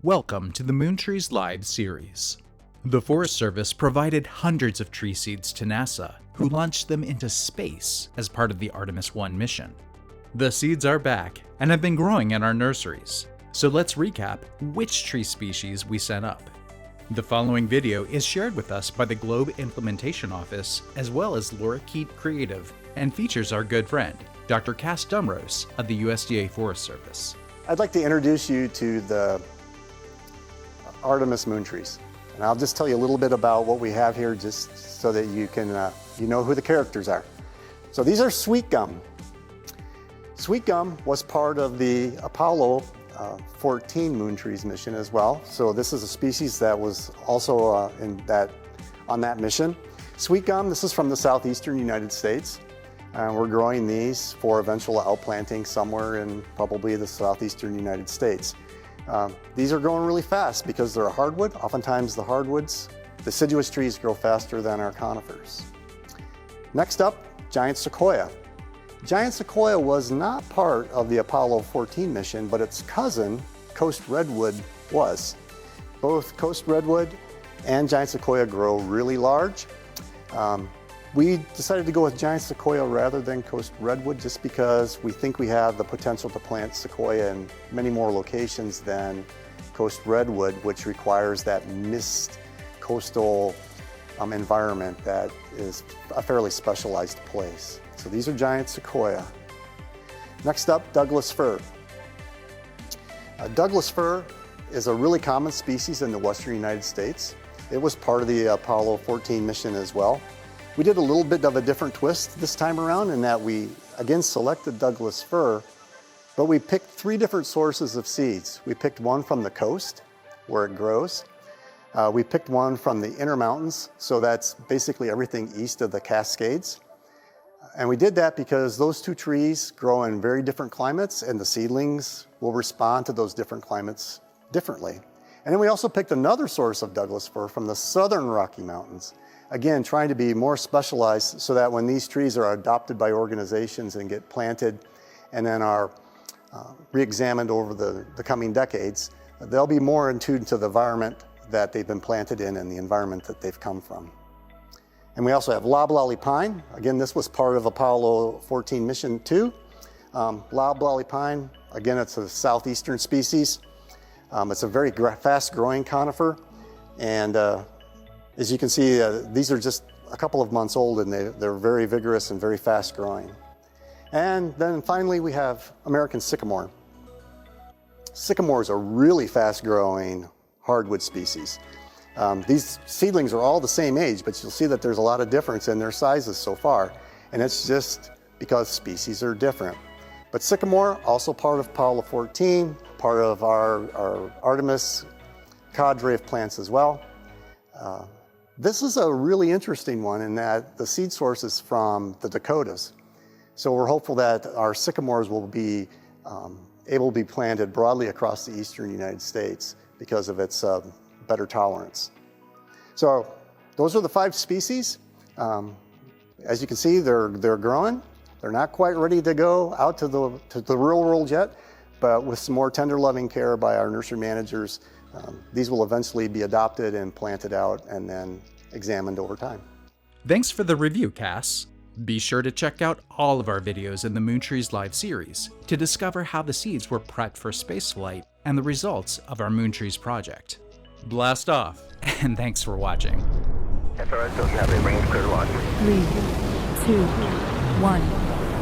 Welcome to the Moon Trees Live series. The Forest Service provided hundreds of tree seeds to NASA, who launched them into space as part of the Artemis 1 mission. The seeds are back and have been growing in our nurseries, so let's recap which tree species we sent up. The following video is shared with us by the Globe Implementation Office as well as Laura Keat Creative and features our good friend, Dr. Cass Dumrose of the USDA Forest Service. I'd like to introduce you to the Artemis moon trees. And I'll just tell you a little bit about what we have here just so that you can, you know who the characters are. So these are sweet gum. Sweet gum was part of the Apollo 14 moon trees mission as well. So this is a species that was also on that mission. Sweet gum, this is from the southeastern United States. We're growing these for eventual outplanting somewhere in probably the southeastern United States. These are growing really fast because they're a hardwood. Oftentimes the hardwoods, deciduous trees grow faster than our conifers. Next up, giant sequoia. Giant sequoia was not part of the Apollo 14 mission, but its cousin, coast redwood, was. Both coast redwood and giant sequoia grow really large. We decided to go with giant sequoia rather than coast redwood just because we think we have the potential to plant sequoia in many more locations than coast redwood, which requires that mist coastal environment that is a fairly specialized place. So these are giant sequoia. Next up, Douglas fir. Douglas fir is a really common species in the western United States. It was part of the Apollo 14 mission as well. We did a little bit of a different twist this time around in that we, again, selected Douglas fir, but we picked three different sources of seeds. We picked one from the coast, where it grows. We picked one from the Intermountains, so that's basically everything east of the Cascades. And we did that because those two trees grow in very different climates, and the seedlings will respond to those different climates differently. And then we also picked another source of Douglas fir from the southern Rocky Mountains. Again, trying to be more specialized so that when these trees are adopted by organizations and get planted and then are re-examined over the coming decades, they'll be more in tune to the environment that they've been planted in and the environment that they've come from. And we also have loblolly pine. Again, this was part of Apollo 14 mission too. Loblolly pine, again, it's a southeastern species. It's a very fast growing conifer. And as you can see, these are just a couple of months old and they're very vigorous and very fast growing. And then finally we have American sycamore. Sycamore is a really fast growing hardwood species. These seedlings are all the same age, but you'll see that there's a lot of difference in their sizes so far. And it's just because species are different. But sycamore, also part of Apollo 14, part of our Artemis cadre of plants as well. This is a really interesting one in that the seed source is from the Dakotas. So we're hopeful that our sycamores will be able to be planted broadly across the eastern United States because of its better tolerance. So those are the 5 species. As you can see, they're growing. They're not quite ready to go out to the real world yet, but with some more tender loving care by our nursery managers, these will eventually be adopted and planted out and then examined over time. Thanks for the review, Cass. Be sure to check out all of our videos in the Moon Trees Live series to discover how the seeds were prepped for spaceflight and the results of our Moon Trees project. Blast off, and thanks for watching. SRS, don't you have a range clear launch? 3, 2, 1.